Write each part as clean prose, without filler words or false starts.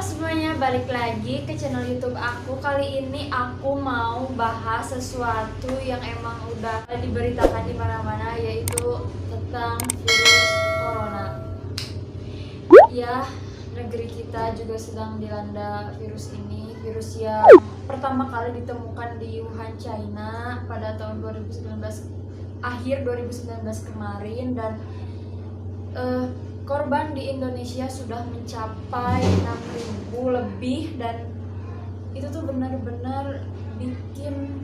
semuanya, balik lagi ke channel YouTube aku. Kali ini aku mau bahas sesuatu yang emang udah diberitakan di mana-mana, yaitu tentang virus corona. Ya, negeri kita juga sedang dilanda virus ini, virus yang pertama kali ditemukan di Wuhan, China pada tahun 2019, akhir 2019 kemarin, dan korban di Indonesia sudah mencapai 6.000 lebih, dan itu tuh benar-benar bikin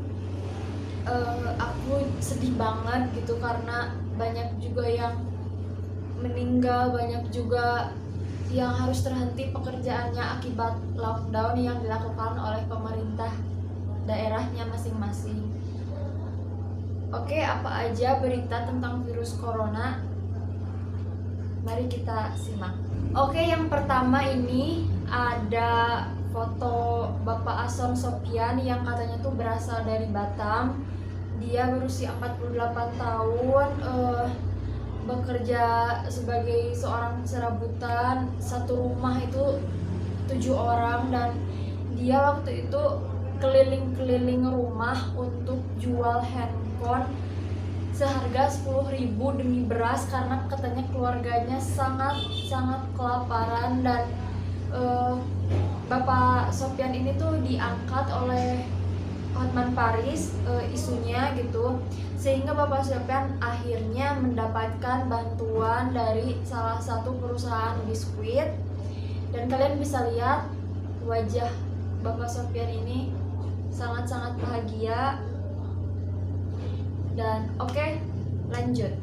aku sedih banget gitu, karena banyak juga yang meninggal, banyak juga yang harus terhenti pekerjaannya akibat lockdown yang dilakukan oleh pemerintah daerahnya masing-masing. Oke, apa aja berita tentang virus corona? Mari kita simak. Oke, yang pertama ini ada foto Bapak Ahson Sopyan yang katanya tuh berasal dari Batam. Dia berusia 48 tahun, bekerja sebagai seorang serabutan. Satu rumah itu 7 orang, dan dia waktu itu keliling-keliling rumah untuk jual handphone seharga 10.000 demi beras, karena katanya keluarganya sangat kelaparan. Dan Bapak Sopyan ini tuh diangkat oleh Hotman Paris isunya gitu, sehingga Bapak Sopyan akhirnya mendapatkan bantuan dari salah satu perusahaan biskuit. Dan kalian bisa lihat wajah Bapak Sopyan ini sangat bahagia. Dan oke, lanjut.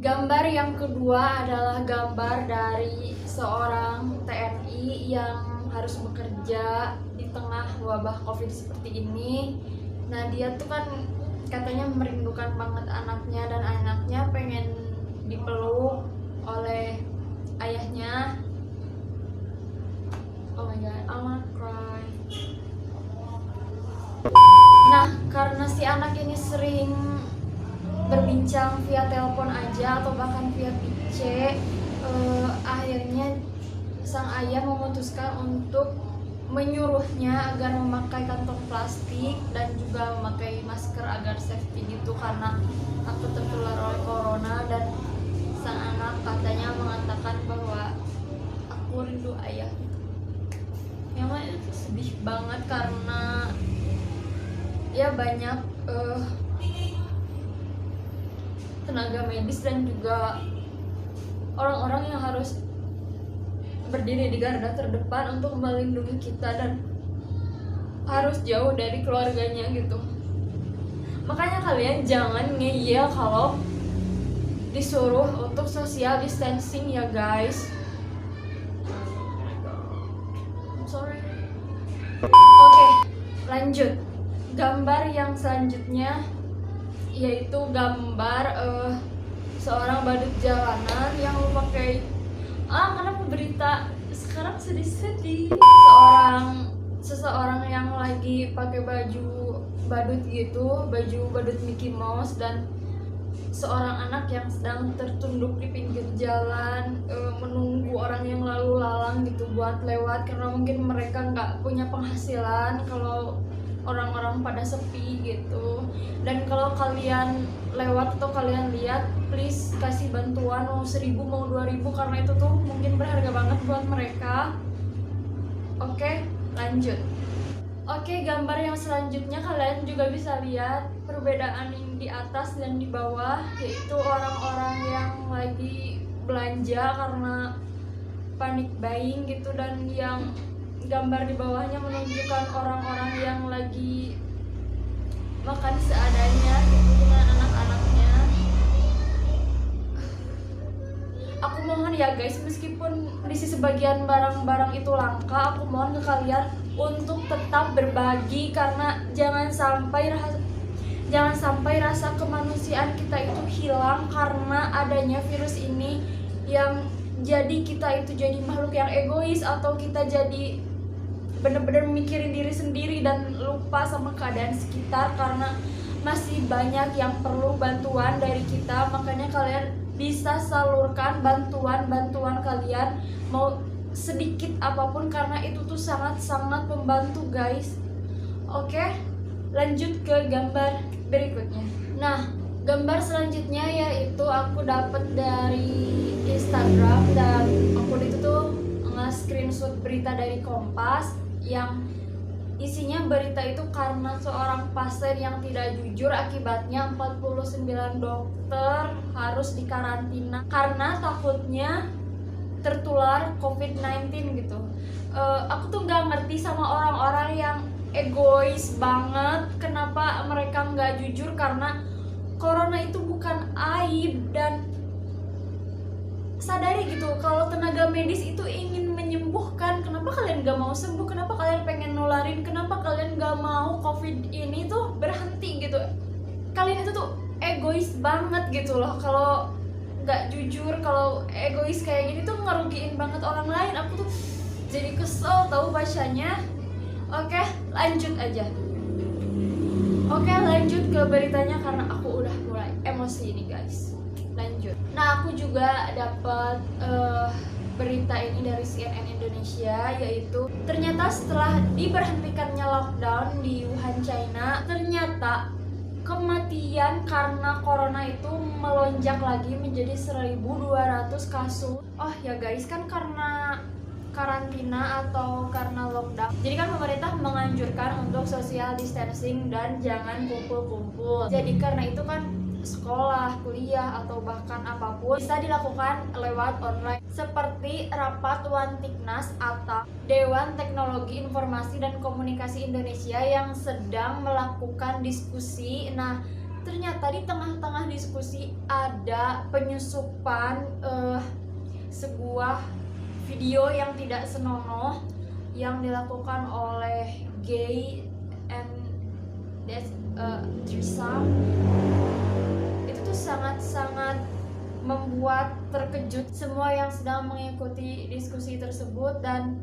Gambar yang kedua adalah gambar dari seorang TNI yang harus bekerja di tengah wabah COVID seperti ini. Nah, dia tuh kan katanya merindukan banget anaknya, dan anaknya pengen dipeluk oleh ayahnya. Oh my god, I wanna cry. Nah, karena si anak ini sering berbincang via telepon aja atau bahkan via PC, akhirnya sang ayah memutuskan untuk menyuruhnya agar memakai kantong plastik dan juga memakai masker agar safety gitu, karena takut tertular oleh corona. Dan sang anak katanya mengatakan bahwa aku rindu ayah. Yang mana itu sedih banget, karena ya banyak tenaga medis dan juga orang-orang yang harus berdiri di garda terdepan untuk melindungi kita, dan harus jauh dari keluarganya gitu. Makanya kalian jangan ngeyel kalau disuruh untuk social distancing ya guys. I'm sorry. Oke, lanjut. Gambar yang selanjutnya yaitu gambar seorang badut jalanan yang memakai kenapa berita sekarang sedih-sedih, seseorang yang lagi pakai baju badut gitu, baju badut Mickey Mouse, dan seorang anak yang sedang tertunduk di pinggir jalan menunggu orang yang lalu lalang gitu buat lewat, karena mungkin mereka nggak punya penghasilan kalau orang-orang pada sepi gitu. Dan kalau kalian lewat atau kalian lihat, please kasih bantuan, mau 1.000 mau 2.000, karena itu tuh mungkin berharga banget buat mereka. Oke, lanjut. Oke, gambar yang selanjutnya kalian juga bisa lihat perbedaan yang di atas dan di bawah, yaitu orang-orang yang lagi belanja karena panic buying gitu, dan yang gambar di bawahnya menunjukkan orang-orang yang lagi makan seadanya gitu dengan anak-anaknya. Aku mohon ya guys, meskipun di sebagian barang-barang itu langka, aku mohon ke kalian untuk tetap berbagi, karena jangan sampai rasa kemanusiaan kita itu hilang karena adanya virus ini, yang jadi kita itu jadi makhluk yang egois, atau kita jadi bener-bener mikirin diri sendiri dan lupa sama keadaan sekitar, karena masih banyak yang perlu bantuan dari kita. Makanya kalian bisa salurkan bantuan kalian, mau sedikit apapun karena itu tuh sangat-sangat membantu guys. Oke, lanjut ke gambar berikutnya. Nah, gambar selanjutnya yaitu aku dapat dari Instagram, dan aku itu tuh nge-screenshot berita dari Kompas yang isinya berita itu karena seorang pasien yang tidak jujur, akibatnya 49 dokter harus dikarantina karena takutnya tertular COVID-19 gitu. Aku tuh nggak ngerti sama orang-orang yang egois banget, kenapa mereka nggak jujur, karena corona itu bukan aib. Dan sadari gitu kalau tenaga medis itu ingin menyembuhkan, kenapa kalian gak mau sembuh, kenapa kalian pengen nularin, kenapa kalian gak mau COVID ini tuh berhenti gitu. Kalian itu tuh egois banget gitu loh. Kalau gak jujur, kalau egois kayak gini tuh ngerugiin banget orang lain. Aku tuh jadi kesel tahu bacanya. Oke, lanjut aja. Oke, lanjut ke beritanya karena aku udah mulai emosi ini guys. Lanjut. Nah, aku juga dapat berita ini dari CNN Indonesia, yaitu ternyata setelah diberhentikannya lockdown di Wuhan, China, ternyata kematian karena corona itu melonjak lagi menjadi 1.200 kasus. Oh ya guys, kan karena karantina atau karena lockdown, jadi kan pemerintah menganjurkan untuk social distancing dan jangan kumpul-kumpul. Jadi karena itu kan sekolah, kuliah, atau bahkan apapun bisa dilakukan lewat online, seperti rapat Wantiknas atau Dewan Teknologi Informasi dan Komunikasi Indonesia yang sedang melakukan diskusi. Nah, ternyata di tengah-tengah diskusi ada penyusupan sebuah video yang tidak senonoh yang dilakukan oleh gay and threesome. Itu tuh sangat-sangat membuat terkejut semua yang sedang mengikuti diskusi tersebut. Dan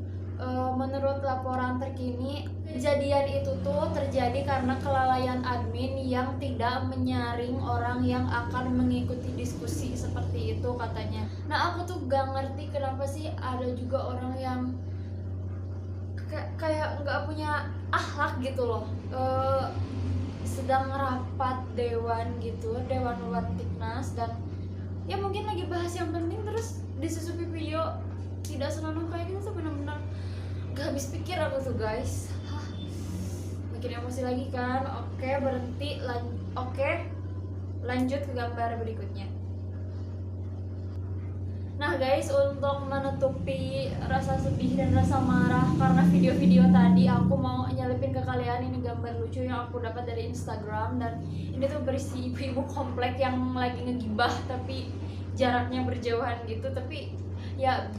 menurut laporan terkini, kejadian itu tuh terjadi karena kelalaian admin yang tidak menyaring orang yang akan mengikuti diskusi seperti itu katanya. Nah, aku tuh gak ngerti kenapa sih ada juga orang yang kayak nggak punya akhlak gitu loh. Sedang rapat dewan gitu, Dewan Wantiknas, dan ya mungkin lagi bahas yang penting terus disusupi video tidak senonoh kayak gitu tuh benar-benar gak habis pikir aku tuh guys. Makin emosi lagi kan. Oke, berhenti. Lanjut ke gambar berikutnya. Nah guys, untuk menutupi rasa sedih dan rasa marah karena video-video tadi, aku mau nyelipin ke kalian ini gambar lucu yang aku dapat dari Instagram. Dan ini tuh berisi ibu-ibu komplek yang lagi ngegibah tapi jaraknya berjauhan gitu. Tapi ya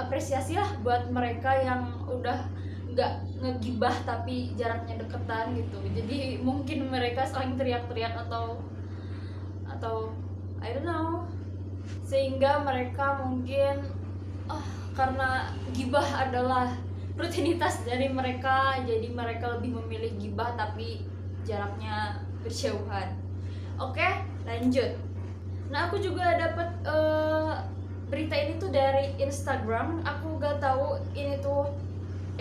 apresiasi lah buat mereka yang udah nggak ngegibah tapi jaraknya deketan gitu. Jadi mungkin mereka saling teriak-teriak atau I don't know, sehingga mereka mungkin karena gibah adalah rutinitas dari mereka, jadi mereka lebih memilih gibah tapi jaraknya berjauhan. Oke, lanjut. Nah, aku juga dapat berita ini tuh dari Instagram. Aku gak tahu ini tuh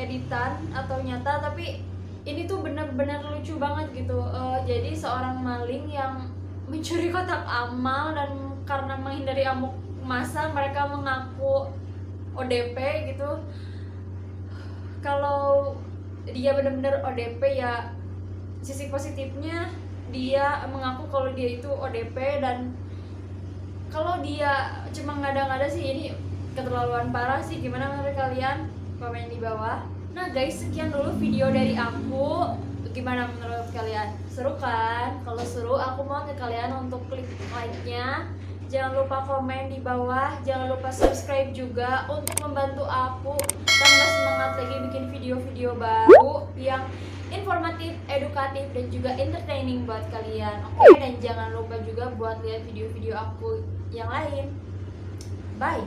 editan atau nyata, tapi ini tuh benar-benar lucu banget gitu. Jadi seorang maling yang mencuri kotak amal, dan karena menghindari amuk masa mereka mengaku ODP gitu. Kalau dia benar-benar ODP ya sisi positifnya dia mengaku kalau dia itu ODP, dan kalau dia cuma ngada-ngada sih ini keterlaluan parah sih. Gimana menurut kalian? Komen di bawah. Nah guys, sekian dulu video dari aku. Gimana menurut kalian? Seru kan? Kalau seru, aku mau ke kalian untuk klik like-nya. Jangan lupa komen di bawah. Jangan lupa subscribe juga untuk membantu aku tambah semangat lagi bikin video-video baru yang informatif, edukatif, dan juga entertaining buat kalian. Oke, dan jangan lupa juga buat lihat video-video aku yang lain. Bye.